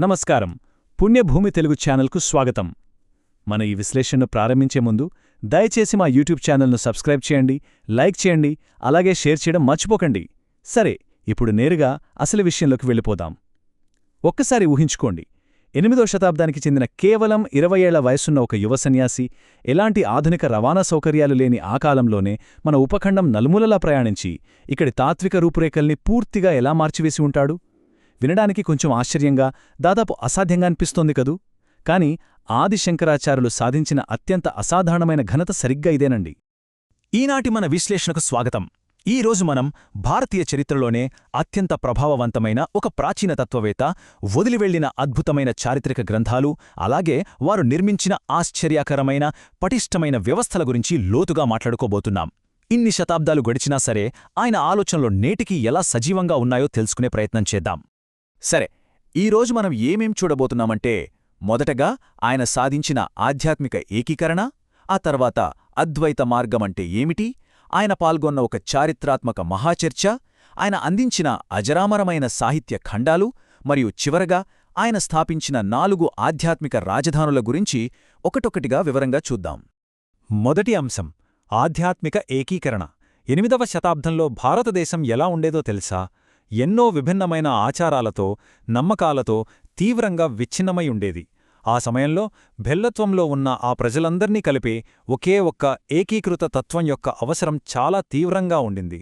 నమస్కారం. పుణ్యభూమి తెలుగు ఛానల్కు స్వాగతం. మన ఈ విశ్లేషణను ప్రారంభించే ముందు దయచేసి మా యూట్యూబ్ ఛానల్ను సబ్స్క్రైబ్ చేయండి, లైక్ చేయండి, అలాగే షేర్ చేయడం మర్చిపోకండి. సరే, ఇప్పుడు నేరుగా అసలు విషయంలోకి వెళ్ళిపోదాం. ఒక్కసారి ఊహించుకోండి, 8వ శతాబ్దానికి చెందిన కేవలం 20 ఏళ్ల వయసున్న ఒక యువ సన్యాసి ఎలాంటి ఆధునిక రవాణా సౌకర్యాలు లేని ఆ కాలంలోనే మన ఉపఖండం నలుమూలలా ప్రయాణించి ఇక్కడి తాత్విక రూపురేఖల్ని పూర్తిగా ఎలా మార్చివేసి ఉంటాడు? వినడానికి కొంచెం ఆశ్చర్యంగా, దాదాపు అసాధ్యంగా అనిపిస్తోంది కదూ. కాని ఆది శంకరాచార్యులు సాధించిన అత్యంత అసాధారణమైన ఘనత సరిగ్గా ఇదేనండి. ఈనాటి మన విశ్లేషణకు స్వాగతం. ఈరోజు మనం భారతీయ చరిత్రలోనే అత్యంత ప్రభావవంతమైన ఒక ప్రాచీన తత్వవేత్త వదిలివెళ్లిన అద్భుతమైన చారిత్రక గ్రంథాలు, అలాగే వారు నిర్మించిన ఆశ్చర్యకరమైన పటిష్టమైన వ్యవస్థల గురించి లోతుగా మాట్లాడుకోబోతున్నాం. ఇన్ని శతాబ్దాలు గడిచినా సరే ఆయన ఆలోచనలు నేటికీ ఎలా సజీవంగా ఉన్నాయో తెలుసుకునే ప్రయత్నం చేద్దాం. సరే, ఈరోజు మనం ఏమేం చూడబోతున్నామంటే, మొదటగా ఆయన సాధించిన ఆధ్యాత్మిక ఏకీకరణ, ఆ తర్వాత అద్వైత మార్గమంటే ఏమిటి, ఆయన పాల్గొన్న ఒక చారిత్రాత్మక మహాచర్చ, ఆయన అందించిన అజరామరమైన సాహిత్య ఖండాలు, మరియు చివరగా ఆయన స్థాపించిన 4 ఆధ్యాత్మిక రాజధానుల గురించి ఒకటొకటిగా వివరంగా చూద్దాం. మొదటి అంశం, ఆధ్యాత్మిక ఏకీకరణ. 8వ శతాబ్దంలో భారతదేశం ఎలా ఉండేదో తెలుసా? ఎన్నో విభిన్నమైన ఆచారాలతో, నమ్మకాలతో తీవ్రంగా విచ్ఛిన్నమై ఉండేది. ఆ సమయంలో భెల్లత్వంలో ఉన్న ఆ ప్రజలందర్నీ కలిపే ఒకే ఒక్క ఏకీకృత తత్వం యొక్క అవసరం చాలా తీవ్రంగా ఉండింది.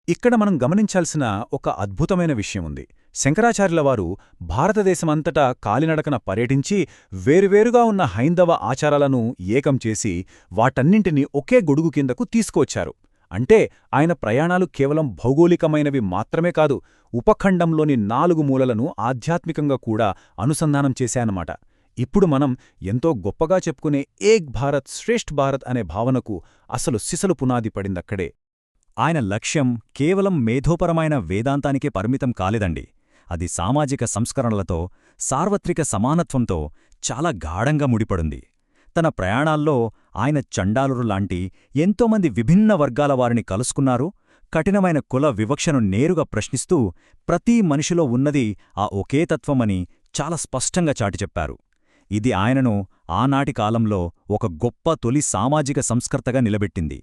ఇక్కడ మనం గమనించాల్సిన ఒక అద్భుతమైన విషయముంది. శంకరాచార్యులవారు భారతదేశమంతటా కాలినడకన పర్యటించి వేరువేరుగా ఉన్న హైందవ ఆచారాలను ఏకం చేసి వాటన్నింటినీ ఒకే గొడుగు కిందకు తీసుకువచ్చారు. అంటే ఆయన ప్రయాణాలు కేవలం భౌగోళికమైనవి మాత్రమే కాదు, ఉపఖండంలోని 4 మూలలను ఆధ్యాత్మికంగా కూడా అనుసంధానం చేశాయన్నమాట. ఇప్పుడు మనం ఎంతో గొప్పగా చెప్పుకునే ఏక్ భారత్ శ్రేష్ఠ్ భారత్ అనే భావనకు అసలు సిసలు పునాది పడిందక్కడే. ఆయన లక్ష్యం కేవలం మేధోపరమైన వేదాంతానికే పరిమితం కాలేదండి. అది సామాజిక సంస్కరణలతో, సార్వత్రిక సమానత్వంతో చాలా గాఢంగా ముడిపడుంది. తన ప్రయాణాల్లో ఆయన చండాలురులాంటి ఎంతోమంది విభిన్న వర్గాల వారిని కలుసుకున్నారు. కఠినమైన కుల వివక్షను నేరుగా ప్రశ్నిస్తూ ప్రతి మనిషిలో ఉన్నది ఆ ఒకే తత్వమని చాలా స్పష్టంగా చాటిచెప్పారు. ఇది ఆయనను ఆనాటి కాలంలో ఒక గొప్ప తొలి సామాజిక సంస్కర్తగా నిలబెట్టింది.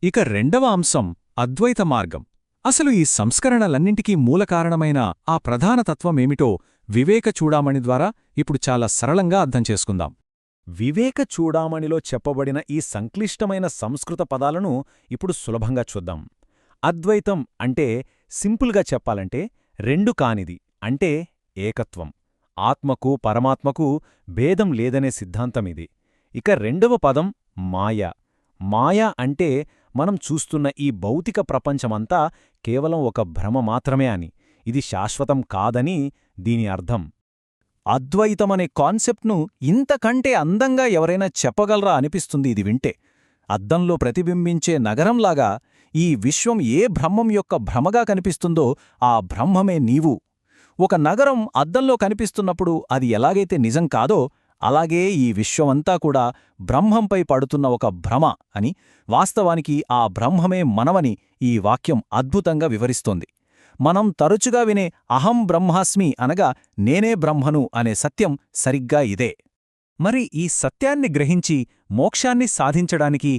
ఇక రెండవ అంశం, అద్వైత మార్గం. అసలు ఈ సంస్కరణలన్నింటికీ మూలకారణమైన ఆ ప్రధాన తత్వమేమిటో వివేక చూడామణి ద్వారా ఇప్పుడు చాలా సరళంగా అర్థం చేసుకుందాం. వివేక చూడామణిలో చెప్పబడిన ఈ సంక్లిష్టమైన సంస్కృత పదాలను ఇప్పుడు సులభంగా చూద్దాం. అద్వైతం అంటే సింపుల్గా చెప్పాలంటే రెండు కానిది, అంటే ఏకత్వం. ఆత్మకు పరమాత్మకు భేదం లేదనే సిద్ధాంతమిది. ఇక రెండవ పదం మాయ. మాయ అంటే మనం చూస్తున్న ఈ భౌతిక ప్రపంచమంతా కేవలం ఒక భ్రమ మాత్రమే అని, ఇది శాశ్వతం కాదని దీని అర్థం. అద్వైతమనే కాన్సెప్ట్ను ఇంతకంటే అందంగా ఎవరైనా చెప్పగలరా అనిపిస్తుంది ఇది వింటే. అద్దంలో ప్రతిబింబించే నగరంలాగా ఈ విశ్వం ఏ బ్రహ్మం యొక్క భ్రమగా కనిపిస్తుందో ఆ బ్రహ్మమే నీవు. ఒక నగరం అద్దంలో కనిపిస్తున్నప్పుడు అది ఎలాగైతే నిజం కాదో, అలాగే ఈ విశ్వమంతా కూడా బ్రహ్మంపై పడుతున్న ఒక భ్రమ అని, వాస్తవానికి ఆ బ్రహ్మమే మనవని ఈ వాక్యం అద్భుతంగా వివరిస్తోంది. మనం తరచుగా వినే అహం బ్రహ్మాస్మి అనగా నేనే బ్రహ్మను అనే సత్యం సరిగ్గా ఇదే. మరి ఈ సత్యాన్ని గ్రహించి మోక్షాన్ని సాధించడానికి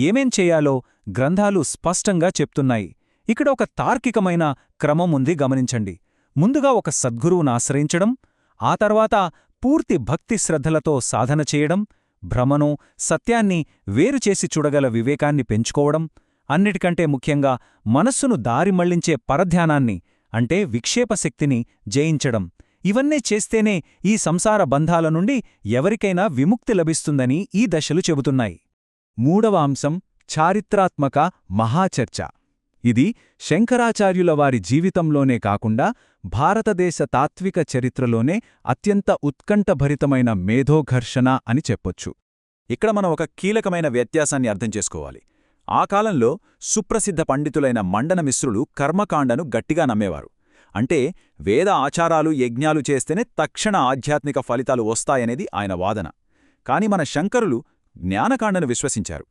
ఏమేం చేయాలో గ్రంథాలు స్పష్టంగా చెప్తున్నాయి. ఇక్కడ ఒక తార్కికమైన క్రమముంది, గమనించండి. ముందుగా ఒక సద్గురువునాశ్రయించడం, ఆ తర్వాత పూర్తి భక్తి శ్రద్ధలతో సాధన చేయడం, భ్రమను సత్యాన్ని వేరుచేసి చూడగల వివేకాన్ని పెంచుకోవడం, అన్నిటికంటే ముఖ్యంగా మనస్సును దారి మళ్లించే పరధ్యానాన్ని అంటే విక్షేపశక్తిని జయించడం. ఇవన్నీ చేస్తేనే ఈ సంసార బంధాల నుండి ఎవరికైనా విముక్తి లభిస్తుందని ఈ దశలు చెబుతున్నాయి. మూడవ అంశం, చారిత్రాత్మక మహాచర్చ. ఇది శంకరాచార్యుల వారి జీవితంలోనే కాకుండా భారతదేశ తాత్విక చరిత్రలోనే అత్యంత ఉత్కంఠభరితమైన మేధోఘర్షణ అని చెప్పొచ్చు. ఇక్కడ మనం ఒక కీలకమైన వ్యత్యాసాన్ని అర్థం చేసుకోవాలి. ఆ కాలంలో సుప్రసిద్ధ పండితులైన మండన మిశ్రులు కర్మకాండను గట్టిగా నమ్మేవారు. అంటే వేద ఆచారాలు యజ్ఞాలు చేస్తేనే తక్షణ ఆధ్యాత్మిక ఫలితాలు వస్తాయనేది ఆయన వాదన. కాని మన శంకరులు జ్ఞానకాండను విశ్వసించారు.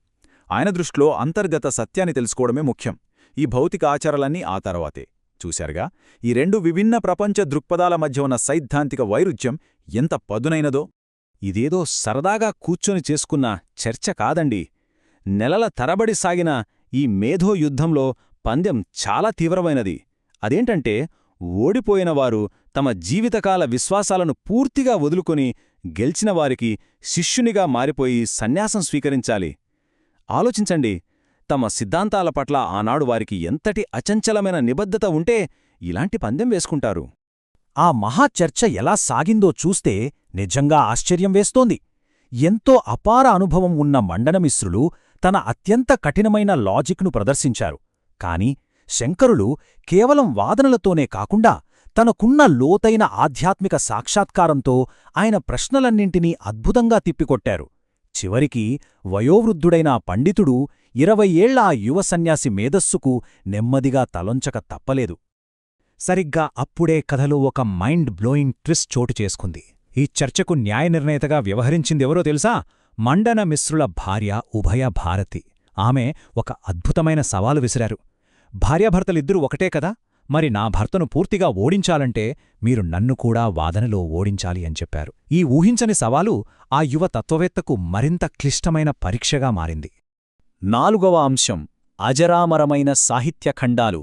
ఆయన దృష్టిలో అంతర్గత సత్యాన్ని తెలుసుకోవడమే ముఖ్యం. ఈ భౌతిక ఆచారాలన్నీ ఆ తర్వాతే. చూశారుగా, ఈ రెండు విభిన్న ప్రపంచ దృక్పథాల మధ్య ఉన్న సైద్ధాంతిక వైరుధ్యం ఎంత పదునైనదో. ఇదేదో సరదాగా కూర్చొని చేసుకున్న చర్చ కాదండి. నెలల తరబడి సాగిన ఈ మేధో యుద్ధంలో పందెం చాలా తీవ్రమైనది. అదేంటంటే, ఓడిపోయినవారు తమ జీవితకాల విశ్వాసాలను పూర్తిగా వదులుకొని గెలిచినవారికి శిష్యునిగా మారిపోయి సన్యాసం స్వీకరించాలి. ఆలోచించండి, తమ సిద్ధాంతాల పట్ల ఆనాడు వారికి ఎంతటి అచంచలమైన నిబద్ధత ఉంటే ఇలాంటి పందెం వేసుకుంటారు. ఆ మహాచర్చ ఎలా సాగిందో చూస్తే నిజంగా ఆశ్చర్యం వేస్తోంది. ఎంతో అపార అనుభవం ఉన్న మండనమిశ్రులు తన అత్యంత కఠినమైన లాజిక్ను ప్రదర్శించారు. కాని శంకరులు కేవలం వాదనలతోనే కాకుండా తనకున్న లోతైన ఆధ్యాత్మిక సాక్షాత్కారంతో ఆయన ప్రశ్నలన్నింటినీ అద్భుతంగా తిప్పికొట్టారు. చివరికి వయోవృద్ధుడైన ఆ పండితుడు 20 ఏళ్ల ఆ యువ సన్యాసి మేధస్సుకు నెమ్మదిగా తలొంచక తప్పలేదు. సరిగ్గా అప్పుడే కథలో ఒక మైండ్ బ్లోయింగ్ ట్విస్ట్ చోటు చేసుకుంది. ఈ చర్చకు న్యాయనిర్ణేతగా వ్యవహరించిందెవరో తెలుసా? మండనమిశ్రుల భార్య ఉభయ భారతి. ఆమె ఒక అద్భుతమైన సవాలు విసిరారు. భార్యాభర్తలిద్దరూ ఒకటే కదా, మరి నా భర్తను పూర్తిగా ఓడించాలంటే మీరు నన్ను కూడా వాదనలో ఓడించాలి అని చెప్పారు. ఈ ఊహించని సవాలు ఆ యువ తత్వవేత్తకు మరింత క్లిష్టమైన పరీక్షగా మారింది. 4వ అంశం, అజరామరమైన సాహిత్య ఖండాలు.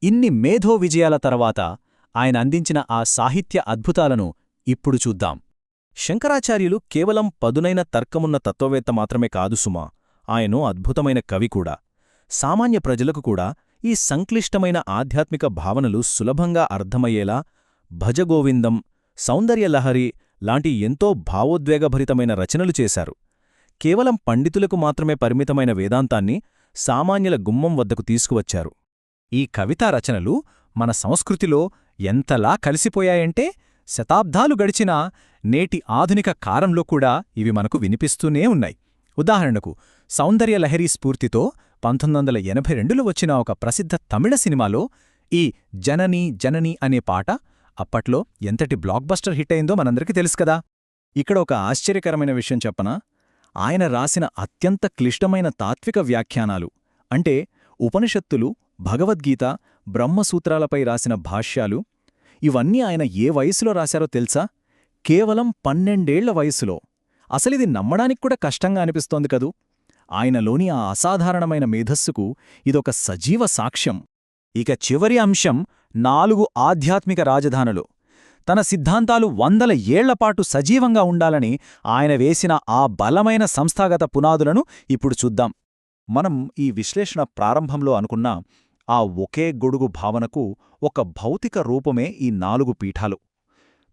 ఇన్ని మేధో విజయాల తర్వాత ఆయన అందించిన ఆ సాహిత్య అద్భుతాలను ఇప్పుడు చూద్దాం. శంకరాచార్యులు కేవలం పదునైన తర్కమున్న తత్వవేత్త మాత్రమే కాదు సుమా, ఆయనో అద్భుతమైన కవి కూడా. సామాన్య ప్రజలకు కూడా ఈ సంక్లిష్టమైన ఆధ్యాత్మిక భావనలు సులభంగా అర్థమయ్యేలా భజగోవిందం, సౌందర్యలహరి లాంటి ఎంతో భావోద్వేగభరితమైన రచనలు చేశారు. కేవలం పండితులకు మాత్రమే పరిమితమైన వేదాంతాన్ని సామాన్యుల గుమ్మం వద్దకు తీసుకువచ్చారు. ఈ కవితా రచనలు మన సంస్కృతిలో ఎంతలా కలిసిపోయాయంటే శతాబ్దాలు గడిచినా నేటి ఆధునిక కాలంలో కూడా ఇవి మనకు వినిపిస్తూనే ఉన్నాయి. ఉదాహరణకు సౌందర్యలహరి స్ఫూర్తితో 1982లో వచ్చిన ఒక ప్రసిద్ధ తమిళ సినిమాలో ఈ జననీ జననీ అనే పాట అప్పట్లో ఎంతటి బ్లాక్బస్టర్ హిట్ అయిందో మనందరికీ తెలుసు కదా. ఇక్కడ ఒక ఆశ్చర్యకరమైన విషయం చెప్పనా? ఆయన రాసిన అత్యంత క్లిష్టమైన తాత్విక వ్యాఖ్యానాలు, అంటే ఉపనిషత్తులు, భగవద్గీత, బ్రహ్మసూత్రాలపై రాసిన భాష్యాలు, ఇవన్నీ ఆయన ఏ వయసులో రాశారో తెలుసా? కేవలం 12 ఏళ్ల వయసులో. అసలిది నమ్మడానికి కూడా కష్టంగా అనిపిస్తోంది కదూ. ఆయనలోని ఆ అసాధారణమైన మేధస్సుకు ఇదొక సజీవ సాక్ష్యం. ఇక చివరి అంశం 4 ఆధ్యాత్మిక రాజధానులు. తన సిద్ధాంతాలు 100 ఏళ్లపాటు సజీవంగా ఉండాలని ఆయన వేసిన ఆ బలమైన సంస్థాగత పునాదులను ఇప్పుడు చూద్దాం. మనం ఈ విశ్లేషణ ప్రారంభంలో అనుకున్న ఆ ఒకే గొడుగు భావనకు ఒక భౌతిక రూపమే ఈ 4 పీఠాలు.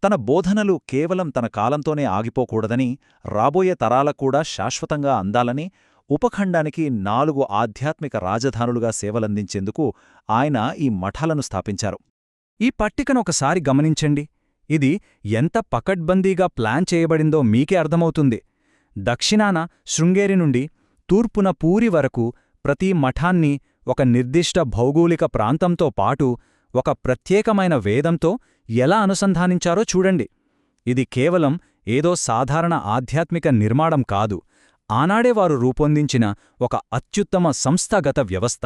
తన బోధనలు కేవలం తన కాలంతోనే ఆగిపోకూడదని, రాబోయే తరాలకూడా శాశ్వతంగా అందాలని ఉపఖండానికి 4 ఆధ్యాత్మిక రాజధానులుగా సేవలందించేందుకు ఆయన ఈ మఠాలను స్థాపించారు. ఈ పట్టికను ఒకసారి గమనించండి. ఇది ఎంత పకడ్బందీగా ప్లాన్ చేయబడిందో మీకే అర్థమవుతుంది. దక్షిణాన శృంగేరి నుండి తూర్పున పూరి వరకు ప్రతి మఠాన్ని ఒక నిర్దిష్ట భౌగోళిక ప్రాంతంతో పాటు ఒక ప్రత్యేకమైన వేదంతో ఎలా అనుసంధానించారో చూడండి. ఇది కేవలం ఏదో సాధారణ ఆధ్యాత్మిక నిర్మాణం కాదు, ఆనాడే వారు రూపొందించిన ఒక అత్యుత్తమ సంస్థాగత వ్యవస్థ.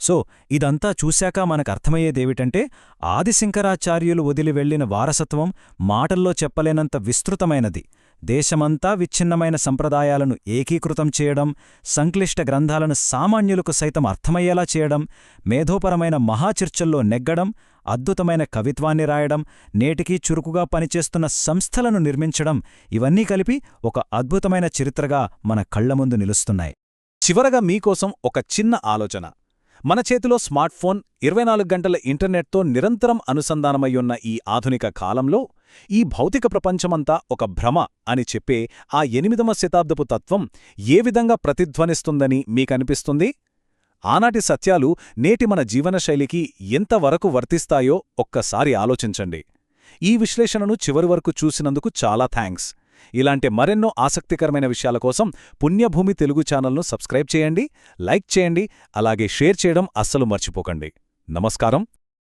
సో ఇదంతా చూశాక మనకర్థమయ్యేదేమిటంటే, ఆదిశంకరాచార్యులు వదిలివెళ్లిన వారసత్వం మాటల్లో చెప్పలేనంత విస్తృతమైనది. దేశమంతా విచ్ఛిన్నమైన సంప్రదాయాలను ఏకీకృతం చేయడం, సంక్లిష్ట గ్రంథాలను సామాన్యులకు సైతం అర్థమయ్యేలా చేయడం, మేధోపరమైన మహాచర్చల్లో నెగ్గడం, అద్భుతమైన కవిత్వాన్ని రాయడం, నేటికీ చురుకుగా పనిచేస్తున్న సంస్థలను నిర్మించడం, ఇవన్నీ కలిపి ఒక అద్భుతమైన చరిత్రగా మన కళ్లముందు నిలుస్తున్నాయి. చివరగా మీకోసం ఒక చిన్న ఆలోచన. మన చేతిలో స్మార్ట్ఫోన్, 24 గంటల ఇంటర్నెట్తో నిరంతరం అనుసంధానమయ్యున్న ఈ ఆధునిక కాలంలో ఈ భౌతిక ప్రపంచమంతా ఒక భ్రమ అని చెప్పే ఆ 8వ శతాబ్దపు తత్వం ఏ విధంగా ప్రతిధ్వనిస్తుందని మీకనిపిస్తుంది? ఆనాటి సత్యాలు నేటి మన జీవనశైలికి ఎంతవరకు వర్తిస్తాయో ఒక్కసారి ఆలోచించండి. ఈ విశ్లేషణను చివరి వరకు చూసినందుకు చాలా థ్యాంక్స్. ఇలాంటి మరెన్నో ఆసక్తికరమైన విషయాల కోసం పుణ్యభూమి తెలుగు ఛానల్ను సబ్స్క్రైబ్ చేయండి, లైక్ చేయండి, అలాగే షేర్ చేయడం అస్సలు మర్చిపోకండి. నమస్కారం.